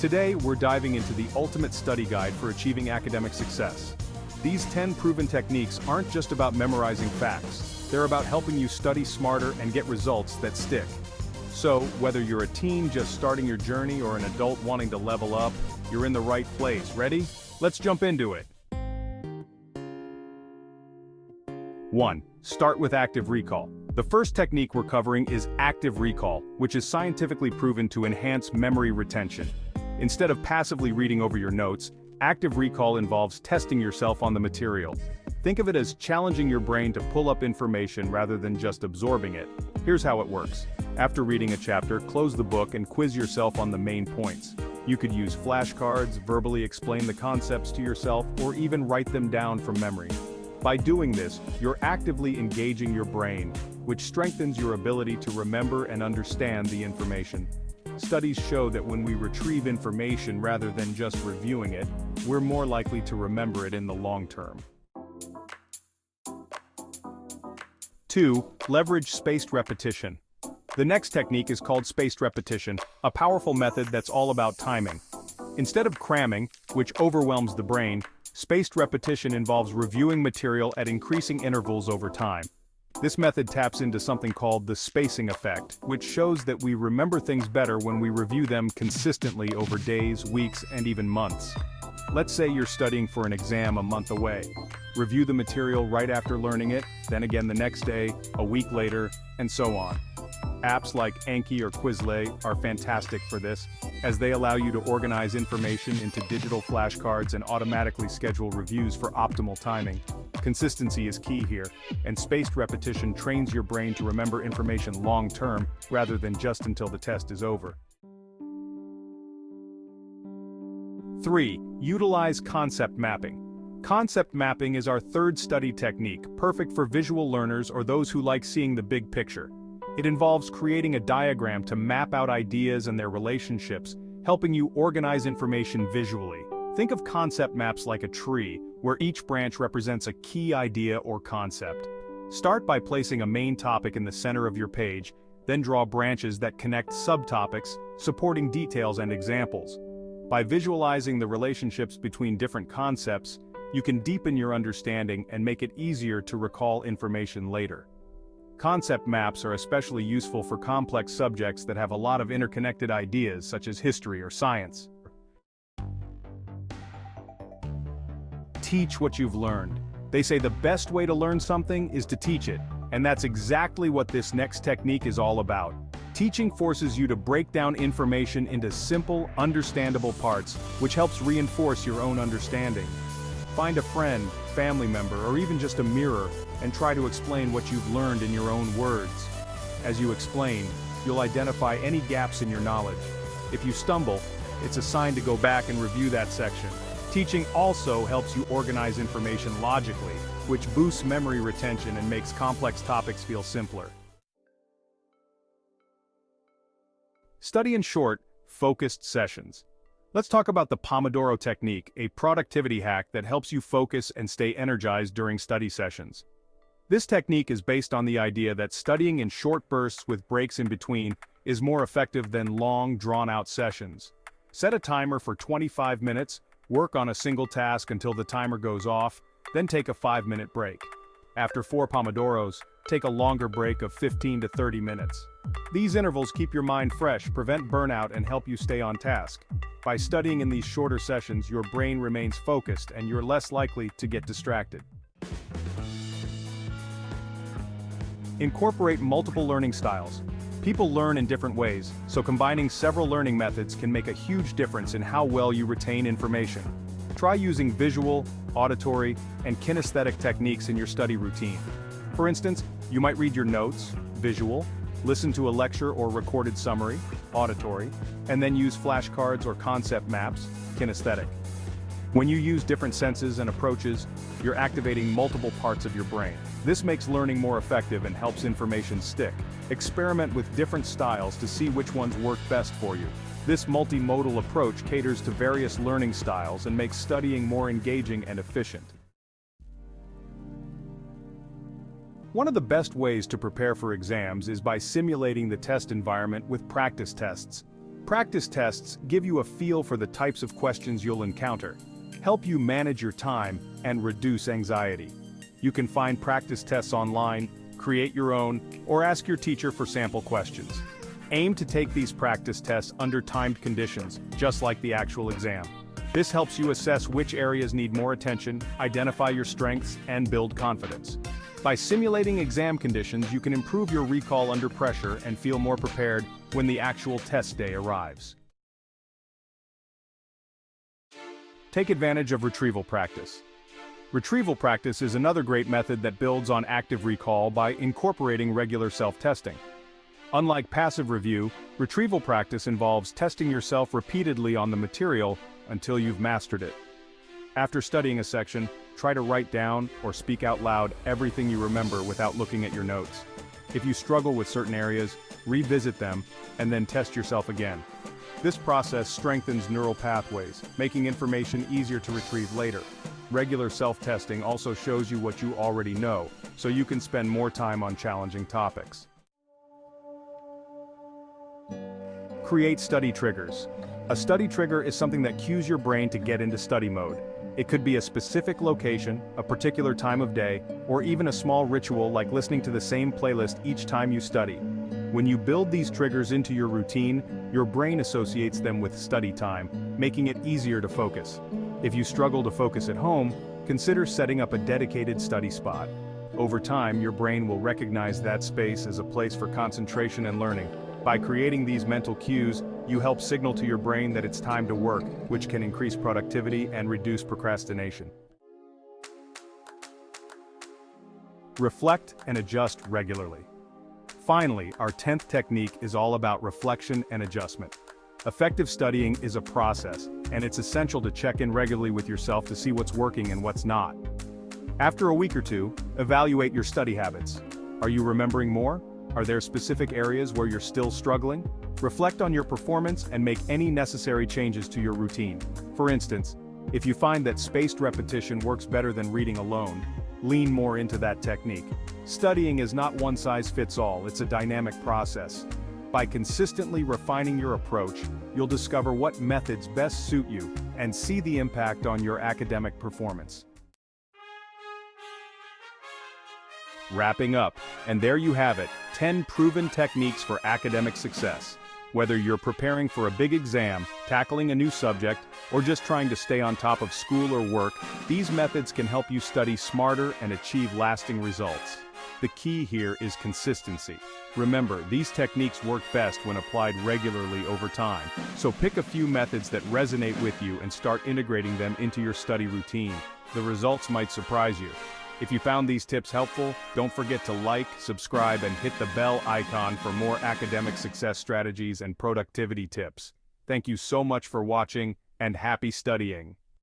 Today, we're diving into the ultimate study guide for achieving academic success. These 10 proven techniques aren't just about memorizing facts, they're about helping you study smarter and get results that stick. So, whether you're a teen just starting your journey or an adult wanting to level up, you're in the right place. Ready? Let's jump into it. 1. Start with active recall. The first technique we're covering is active recall, which is scientifically proven to enhance memory retention. Instead of passively reading over your notes, active recall involves testing yourself on the material. Think of it as challenging your brain to pull up information rather than just absorbing it. Here's how it works. After reading a chapter, close the book and quiz yourself on the main points. You could use flashcards, verbally explain the concepts to yourself, or even write them down from memory. By doing this, you're actively engaging your brain, which strengthens your ability to remember and understand the information. Studies show that when we retrieve information rather than just reviewing it, we're more likely to remember it in the long term. 2. Leverage spaced repetition. The next technique is called spaced repetition, a powerful method that's all about timing. Instead of cramming, which overwhelms the brain, spaced repetition involves reviewing material at increasing intervals over time. This method taps into something called the spacing effect, which shows that we remember things better when we review them consistently over days, weeks, and even months. Let's say you're studying for an exam a month away. Review the material right after learning it, then again the next day, a week later, and so on. Apps like Anki or Quizlet are fantastic for this, as they allow you to organize information into digital flashcards and automatically schedule reviews for optimal timing. Consistency is key here, and spaced repetition trains your brain to remember information long-term rather than just until the test is over. 3. Utilize concept mapping. Concept mapping is our third study technique, perfect for visual learners or those who like seeing the big picture. It involves creating a diagram to map out ideas and their relationships, helping you organize information visually. Think of concept maps like a tree, where each branch represents a key idea or concept. Start by placing a main topic in the center of your page, then draw branches that connect subtopics, supporting details and examples. By visualizing the relationships between different concepts, you can deepen your understanding and make it easier to recall information later. Concept maps are especially useful for complex subjects that have a lot of interconnected ideas, such as history or science. Teach what you've learned. They say the best way to learn something is to teach it, and that's exactly what this next technique is all about. Teaching forces you to break down information into simple, understandable parts, which helps reinforce your own understanding. Find a friend, family member, or even just a mirror, and try to explain what you've learned in your own words. As you explain, you'll identify any gaps in your knowledge. If you stumble, it's a sign to go back and review that section. Teaching also helps you organize information logically, which boosts memory retention and makes complex topics feel simpler. Study in short, focused sessions. Let's talk about the Pomodoro technique, a productivity hack that helps you focus and stay energized during study sessions. This technique is based on the idea that studying in short bursts with breaks in between is more effective than long, drawn-out sessions. Set a timer for 25 minutes, work on a single task until the timer goes off, then take a 5-minute break. After 4 Pomodoros, take a longer break of 15 to 30 minutes. These intervals keep your mind fresh, prevent burnout, and help you stay on task. By studying in these shorter sessions, your brain remains focused and you're less likely to get distracted. Incorporate multiple learning styles. People learn in different ways, so combining several learning methods can make a huge difference in how well you retain information. Try using visual, auditory, and kinesthetic techniques in your study routine. For instance, you might read your notes, visual, listen to a lecture or recorded summary, auditory, and then use flashcards or concept maps, kinesthetic. When you use different senses and approaches, you're activating multiple parts of your brain. This makes learning more effective and helps information stick. Experiment with different styles to see which ones work best for you. This multimodal approach caters to various learning styles and makes studying more engaging and efficient. One of the best ways to prepare for exams is by simulating the test environment with practice tests. Practice tests give you a feel for the types of questions you'll encounter, help you manage your time, and reduce anxiety. You can find practice tests online, create your own, or ask your teacher for sample questions. Aim to take these practice tests under timed conditions, just like the actual exam. This helps you assess which areas need more attention, identify your strengths, and build confidence. By simulating exam conditions, you can improve your recall under pressure and feel more prepared when the actual test day arrives. Take advantage of retrieval practice. Retrieval practice is another great method that builds on active recall by incorporating regular self-testing. Unlike passive review, retrieval practice involves testing yourself repeatedly on the material until you've mastered it. After studying a section, try to write down or speak out loud everything you remember without looking at your notes. If you struggle with certain areas, revisit them and then test yourself again. This process strengthens neural pathways, making information easier to retrieve later. Regular self-testing also shows you what you already know, so you can spend more time on challenging topics. Create study triggers. A study trigger is something that cues your brain to get into study mode. It could be a specific location, a particular time of day, or even a small ritual like listening to the same playlist each time you study. When you build these triggers into your routine, your brain associates them with study time, making it easier to focus. If you struggle to focus at home, consider setting up a dedicated study spot. Over time, your brain will recognize that space as a place for concentration and learning. By creating these mental cues, you help signal to your brain that it's time to work, which can increase productivity and reduce procrastination. Reflect and adjust regularly. Finally, our 10th technique is all about reflection and adjustment. Effective studying is a process, and it's essential to check in regularly with yourself to see what's working and what's not. After a week or two, evaluate your study habits. Are you remembering more? Are there specific areas where you're still struggling? Reflect on your performance and make any necessary changes to your routine. For instance, if you find that spaced repetition works better than reading alone, lean more into that technique. Studying is not one size fits all, it's a dynamic process. By consistently refining your approach, you'll discover what methods best suit you and see the impact on your academic performance. Wrapping up, and there you have it, 10 proven techniques for academic success. Whether you're preparing for a big exam, tackling a new subject, or just trying to stay on top of school or work, these methods can help you study smarter and achieve lasting results. The key here is consistency. Remember, these techniques work best when applied regularly over time, so pick a few methods that resonate with you and start integrating them into your study routine. The results might surprise you. If you found these tips helpful, don't forget to like, subscribe, and hit the bell icon for more academic success strategies and productivity tips. Thank you so much for watching, and happy studying!